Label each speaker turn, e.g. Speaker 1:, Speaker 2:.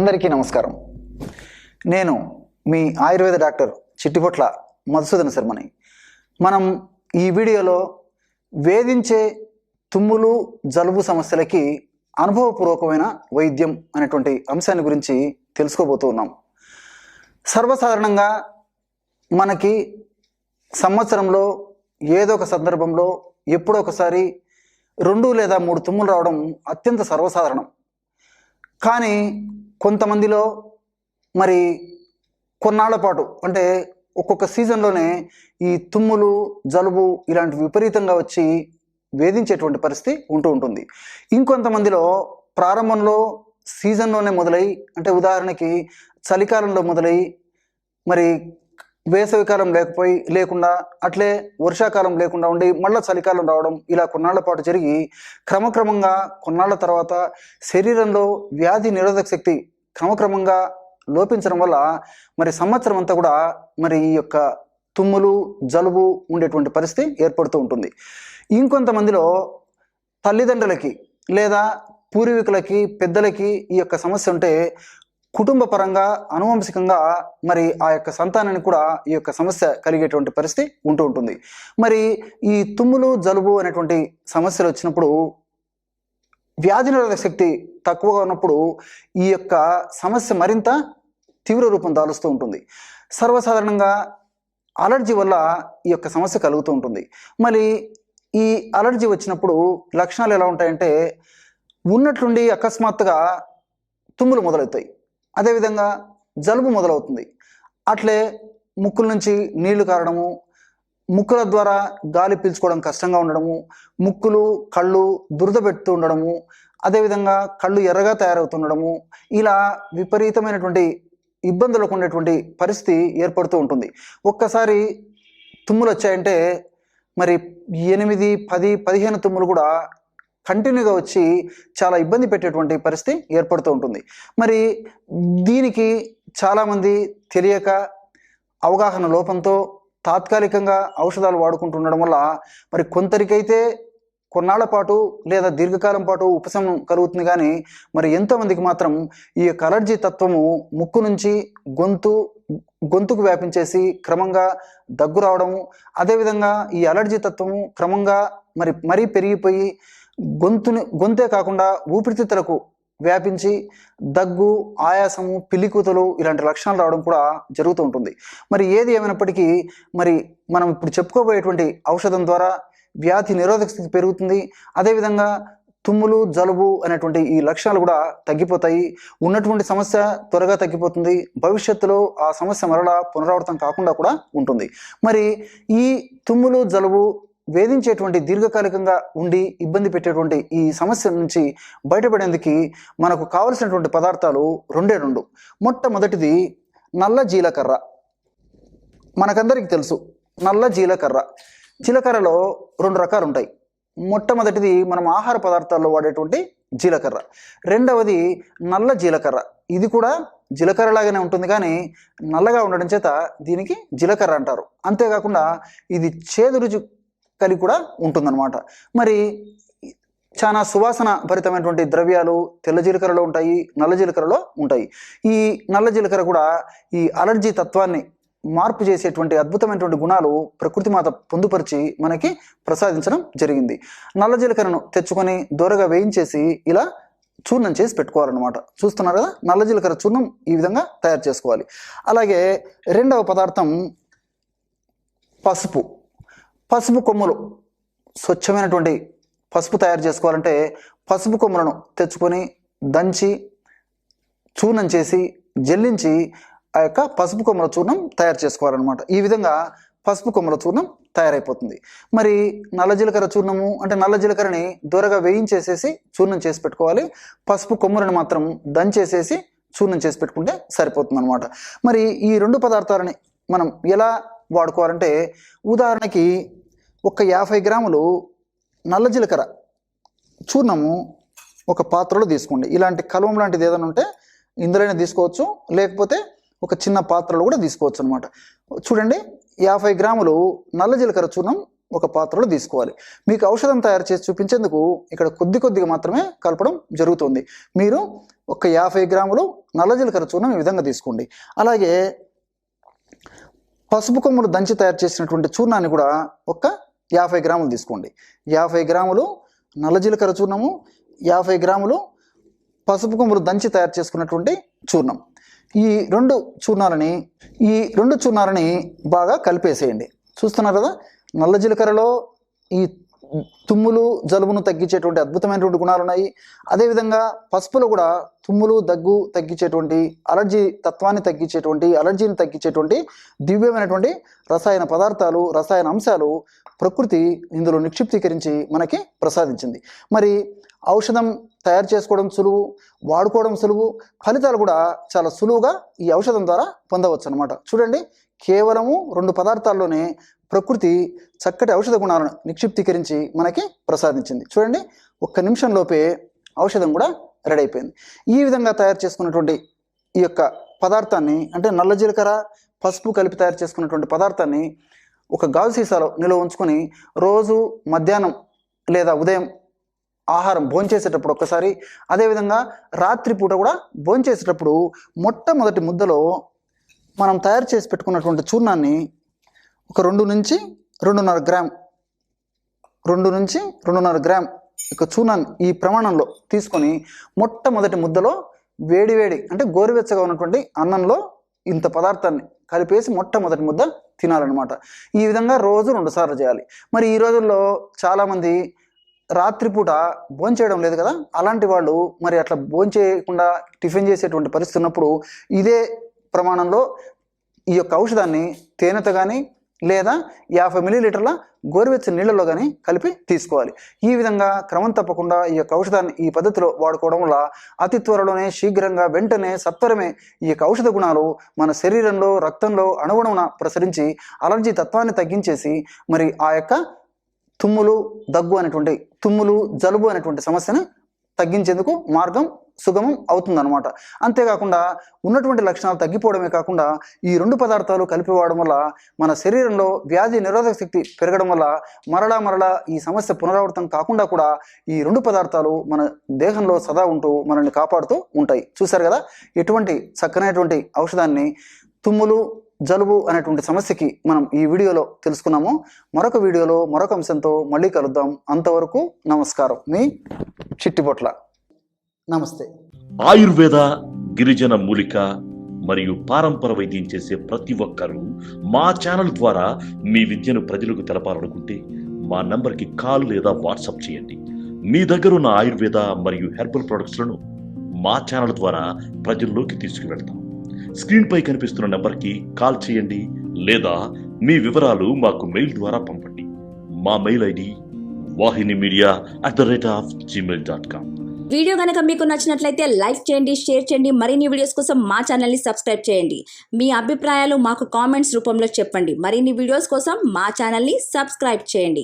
Speaker 1: అందరికీ నమస్కారం. నేను మీ ఆయుర్వేద డాక్టర్ చిట్టిపొట్ల మధుసూదన శర్మని. మనం ఈ వీడియోలో వేధించే తుమ్ములు జలుబు సమస్యలకి అనుభవపూర్వకమైన వైద్యం అనేటువంటి అంశాన్ని గురించి తెలుసుకోబోతూ ఉన్నాం. సర్వసాధారణంగా మనకి సంవత్సరంలో ఏదో ఒక సందర్భంలో ఎప్పుడో ఒకసారి 2 లేదా 3 తుమ్ములు రావడం అత్యంత సర్వసాధారణం. కానీ కొంతమందిలో మరి కొన్నాళ్ల పాటు అంటే ఒక్కొక్క సీజన్లోనే ఈ తుమ్ములు జలుబు ఇలాంటి విపరీతంగా వచ్చి వేధించేటువంటి పరిస్థితి ఉంటుంది. ఇంకొంతమందిలో ప్రారంభంలో సీజన్లోనే మొదలై, అంటే ఉదాహరణకి చలికాలంలో మొదలై మరి వేసవికాలం లేకుండా అట్లే వర్షాకాలం లేకుండా ఉండి మళ్ళీ చలికాలం రావడం, ఇలా కొన్నాళ్ల పాటు జరిగి క్రమక్రమంగా కొన్నాళ్ల తర్వాత శరీరంలో వ్యాధి నిరోధక శక్తి క్రమక్రమంగా లోపించడం వల్ల మరి సంవత్సరం అంతా కూడా మరి ఈ యొక్క తుమ్ములు జలుబు ఉండేటువంటి పరిస్థితి ఏర్పడుతూ ఉంటుంది. ఇంకొంతమందిలో తల్లిదండ్రులకి లేదా పూర్వీకులకి పెద్దలకి ఈ యొక్క సమస్య ఉంటే కుటుంబ పరంగా అనువంశికంగా మరి ఆ యొక్క సంతానానికి కూడా ఈ యొక్క సమస్య కలిగేటువంటి పరిస్థితి ఉంటుంది. మరి ఈ తుమ్ములు జలుబు అనేటువంటి సమస్యలు వచ్చినప్పుడు వ్యాధి నిరోధక శక్తి తక్కువగా ఉన్నప్పుడు ఈ యొక్క సమస్య మరింత తీవ్ర రూపం దాలుస్తూ ఉంటుంది. సర్వసాధారణంగా అలర్జీ వల్ల ఈ యొక్క సమస్య కలుగుతూ ఉంటుంది. మరి ఈ అలర్జీ వచ్చినప్పుడు లక్షణాలు ఎలా ఉంటాయంటే, ఉన్నట్లుండి అకస్మాత్తుగా తుమ్ములు మొదలవుతాయి, అదేవిధంగా జలుబు మొదలవుతుంది, అట్లే ముక్కుల నుంచి నీళ్లు కారడము, ముక్కుల ద్వారా గాలి పీల్చుకోవడం కష్టంగా ఉండడము, ముక్కులు కళ్ళు దురద పెడుతూ ఉండడము, అదేవిధంగా కళ్ళు ఎర్రగా తయారవుతుండడము, ఇలా విపరీతమైనటువంటి ఇబ్బందులకు ఉండేటువంటి పరిస్థితి ఏర్పడుతూ ఉంటుంది. ఒక్కసారి తుమ్ములు వచ్చాయంటే మరి 8, 10, 15 తుమ్ములు కూడా కంటిన్యూగా వచ్చి చాలా ఇబ్బంది పెట్టేటువంటి పరిస్థితి ఏర్పడుతూ ఉంటుంది. మరి దీనికి చాలామంది తెలియక అవగాహన లోపంతో తాత్కాలికంగా ఔషధాలు వాడుకుంటుండడం వల్ల మరి కొందరికైతే కొన్నాళ్ల పాటు లేదా దీర్ఘకాలం పాటు ఉపశమనం కలుగుతుంది. కానీ మరి ఎంతోమందికి మాత్రం ఈ యొక్క అలర్జీ తత్వము ముక్కు నుంచి గొంతుకు వ్యాపించేసి క్రమంగా దగ్గు రావడము, అదేవిధంగా ఈ అలర్జీ తత్వము క్రమంగా మరీ పెరిగిపోయి గొంతే కాకుండా ఊపిరితిత్తులకు వ్యాపించి దగ్గు, ఆయాసము, పిల్లికూతలు ఇలాంటి లక్షణాలు రావడం కూడా జరుగుతూ ఉంటుంది. మరి ఏది ఏమైనప్పటికీ మరి మనం ఇప్పుడు చెప్పుకోబోయేటువంటి ఔషధం ద్వారా వ్యాధి నిరోధక స్థితి పెరుగుతుంది. అదేవిధంగా తుమ్ములు జలుబు అనేటువంటి ఈ లక్షణాలు కూడా తగ్గిపోతాయి. ఉన్నటువంటి సమస్య త్వరగా తగ్గిపోతుంది. భవిష్యత్తులో ఆ సమస్య మరలా పునరావృతం కాకుండా కూడా ఉంటుంది. మరి ఈ తుమ్ములు జలుబు వేధించేటువంటి దీర్ఘకాలికంగా ఉండి ఇబ్బంది పెట్టేటువంటి ఈ సమస్య నుంచి బయటపడేందుకు మనకు కావలసినటువంటి పదార్థాలు 2. మొట్టమొదటిది నల్ల జీలకర్ర. మనకందరికీ తెలుసు నల్ల జీలకర్ర. జీలకర్రలో 2 రకాలు ఉంటాయి. మొట్టమొదటిది మనం ఆహార పదార్థాల్లో వాడేటువంటి జీలకర్ర. రెండవది నల్ల జీలకర్ర. ఇది కూడా జీలకర్ర లాగానే ఉంటుంది, కానీ నల్లగా ఉండడం చేత దీనికి జీలకర్ర అంటారు. అంతేకాకుండా ఇది చేదు రుచి కలిగి కూడా ఉంటుందన్నమాట. మరి చాలా సువాసన భరితమైనటువంటి ద్రవ్యాలు తెల్ల జీలకర్రలో ఉంటాయి, నల్ల జీలకర్రలో ఉంటాయి. ఈ నల్ల జీలకర్ర కూడా ఈ అలర్జీ తత్వాన్ని మార్పు చేసేటువంటి అద్భుతమైనటువంటి గుణాలు ప్రకృతి మాత పొందుపరిచి మనకి ప్రసాదించడం జరిగింది. నల్ల జీలకర్రను తెచ్చుకొని దూరగా వేయించేసి ఇలా చూర్ణం చేసి పెట్టుకోవాలన్నమాట. చూస్తున్నారు కదా, నల్ల జీలకర్ర చూర్ణం ఈ విధంగా తయారు చేసుకోవాలి. అలాగే రెండవ పదార్థం పసుపు కొమ్ములు. స్వచ్ఛమైనటువంటి పసుపు తయారు చేసుకోవాలంటే పసుపు కొమ్ములను తెచ్చుకొని దంచి చూర్ణం చేసి జల్లించి ఆ యొక్క పసుపు కొమ్మల చూర్ణం తయారు చేసుకోవాలన్నమాట. ఈ విధంగా పసుపు కొమ్మల చూర్ణం తయారైపోతుంది. మరి నల్ల జీలకర్ర చూర్ణము అంటే నల్ల జీలకర్రని దూరగా వేయించేసేసి చూర్ణం చేసి పెట్టుకోవాలి. పసుపు కొమ్ములను మాత్రం దంచేసేసి చూర్ణం చేసి పెట్టుకుంటే సరిపోతుంది అనమాట. మరి ఈ 2 పదార్థాలని మనం ఎలా వాడుకోవాలంటే, ఉదాహరణకి ఒక 50 గ్రాములు నల్ల జీలకర్ర చూర్ణము ఒక పాత్రలో తీసుకోండి. ఇలాంటి కలవం లాంటిది ఏదైనా ఉంటే ఇందులోనే తీసుకోవచ్చు, లేకపోతే ఒక చిన్న పాత్రలో కూడా తీసుకోవచ్చు అనమాట. చూడండి, 50 గ్రాములు నల్ల జీలకర్ర చూర్ణం ఒక పాత్రలో తీసుకోవాలి. మీకు ఔషధం తయారు చేసి చూపించేందుకు ఇక్కడ కొద్దిగా మాత్రమే కలపడం జరుగుతుంది. మీరు ఒక 50 గ్రాములు నల్ల జీలకర్ర చూర్ణం ఈ విధంగా తీసుకోండి. అలాగే పసుపు కొమ్ములు దంచి తయారు చేసినటువంటి చూర్ణాన్ని కూడా ఒక 50 గ్రాములు తీసుకోండి. 50 గ్రాములు నల్ల జీలకర్ర చూర్ణము, 50 గ్రాములు పసుపు కొమ్ములు దంచి తయారు చేసుకున్నటువంటి చూర్ణం. ఈ రెండు చూర్ణాలని బాగా కలిపేసేయండి. చూస్తున్నారు కదా, నల్ల జీలకర్రలో ఈ తుమ్ములు జలుబును తగ్గించేటువంటి అద్భుతమైనటువంటి గుణాలు ఉన్నాయి. అదేవిధంగా పసుపులో కూడా తుమ్ములు దగ్గు తగ్గించేటువంటి, అలర్జీ తత్వాన్ని తగ్గించేటువంటి, అలర్జీని తగ్గించేటువంటి దివ్యమైనటువంటి రసాయన పదార్థాలు, రసాయన అంశాలు ప్రకృతి ఇందులో నిక్షిప్తీకరించి మనకి ప్రసాదించింది. మరి ఔషధం తయారు చేసుకోవడం సులువు, వాడుకోవడం సులువు, ఫలితాలు కూడా చాలా సులువుగా ఈ ఔషధం ద్వారా పొందవచ్చు అన్నమాట. చూడండి, కేవలము 2 పదార్థాల్లోనే ప్రకృతి చక్కటి ఔషధ గుణాలను నిక్షిప్తీకరించి మనకి ప్రసాదించింది. చూడండి, 1 నిమిషంలోపే ఔషధం కూడా రెడీ అయిపోయింది. ఈ విధంగా తయారు చేసుకున్నటువంటి ఈ యొక్క పదార్థాన్ని, అంటే నల్ల జీలకర్ర పసుపు కలిపి తయారు చేసుకున్నటువంటి పదార్థాన్ని ఒక గాజు సీసాలో నిల్వ ఉంచుకొని రోజు మధ్యాహ్నం లేదా ఉదయం ఆహారం భోంచేసేటప్పుడు ఒక్కసారి, అదేవిధంగా రాత్రిపూట కూడా భోంచేసేటప్పుడు మొట్టమొదటి ముద్దలో మనం తయారు చేసి పెట్టుకున్నటువంటి చూర్ణాన్ని ఒక 2 నుంచి 2.5 గ్రామ్ 2 నుంచి 2.5 గ్రామ్ ఇక చూర్ణాన్ని ఈ ప్రమాణంలో తీసుకొని మొట్టమొదటి ముద్దలో వేడివేడి అంటే గోరువెచ్చగా ఉన్నటువంటి అన్నంలో ఇంత పదార్థాన్ని కలిపేసి మొట్టమొదటి ముద్ద తినాలన్నమాట. ఈ విధంగా రోజు 2 సార్లు చేయాలి. మరి ఈ రోజుల్లో చాలామంది రాత్రిపూట భోంచేయడం లేదు కదా, అలాంటి వాళ్ళు మరి అట్లా భోంచేయకుండా టిఫిన్ చేసేటువంటి పరిస్థితి ఉన్నప్పుడు ఇదే ప్రమాణంలో ఈ యొక్క ఔషధాన్ని తేనెతో కానీ లేదా 50 మిల్లీలీటర్ల గోరువెచ్చని నీళ్ళలో కానీ కలిపి తీసుకోవాలి. ఈ విధంగా క్రమం తప్పకుండా ఈ యొక్క ఔషధాన్ని ఈ పద్ధతిలో వాడుకోవడం వల్ల అతి త్వరలోనే, శీఘ్రంగా, వెంటనే, సత్వరమే ఈ యొక్క ఔషధ గుణాలు మన శరీరంలో, రక్తంలో అణువణువున ప్రసరించి అలర్జీ తత్వాన్ని తగ్గించేసి మరి ఆ యొక్క తుమ్ములు జలుబు అనేటువంటి సమస్యని తగ్గించేందుకు మార్గం సుగమం అవుతుందన్నమాట. అంతేకాకుండా ఉన్నటువంటి లక్షణాలు తగ్గిపోవడమే కాకుండా ఈ 2 పదార్థాలు కలిపి వాడడం వల్ల మన శరీరంలో వ్యాధి నిరోధక శక్తి పెరగడం వల్ల మరలా ఈ సమస్య పునరావృతం కాకుండా కూడా ఈ 2 పదార్థాలు మన దేహంలో సదా ఉంటూ మనల్ని కాపాడుతూ ఉంటాయి. చూశారు కదా, ఎటువంటి చక్కనైనటువంటి ఔషధాన్ని తుమ్ములు జలుబు అనేటువంటి సమస్యకి మనం ఈ వీడియోలో తెలుసుకున్నాము. మరొక వీడియోలో మరొక అంశంతో మళ్ళీ కలుద్దాం. అంతవరకు నమస్కారం. మీ చిట్టిబొట్ల. నమస్తే.
Speaker 2: ఆయుర్వేద, గిరిజన మూలిక మరియు పారంపర వైద్యం చేసే ప్రతి ఒక్కరూ మా ఛానల్ ద్వారా మీ విద్యను ప్రజలకు తెలపాలనుకుంటే మా నంబర్కి కాల్ లేదా వాట్సాప్ చేయండి. మీ దగ్గర ఉన్న ఆయుర్వేద మరియు హెర్బల్ ప్రొడక్ట్స్లను మా ఛానల్ ద్వారా ప్రజల్లోకి తీసుకువెళ్తాం. స్క్రీన్పై కనిపిస్తున్న నెంబర్కి కాల్ చేయండి లేదా మీ వివరాలు మాకు మెయిల్ ద్వారా పంపండి. మా మెయిల్ ఐడి wahinimedia@gmail.com.
Speaker 3: వీడియో కనుక మీకు నచ్చినట్లయితే లైక్ చేయండి, షేర్ చేయండి. మరిన్ని వీడియోస్ కోసం మా ఛానల్ని సబ్స్క్రైబ్ చేయండి. మీ అభిప్రాయాలు మాకు కామెంట్స్ రూపంలో చెప్పండి. మరిన్ని వీడియోస్ కోసం మా ఛానల్ని సబ్స్క్రైబ్ చేయండి.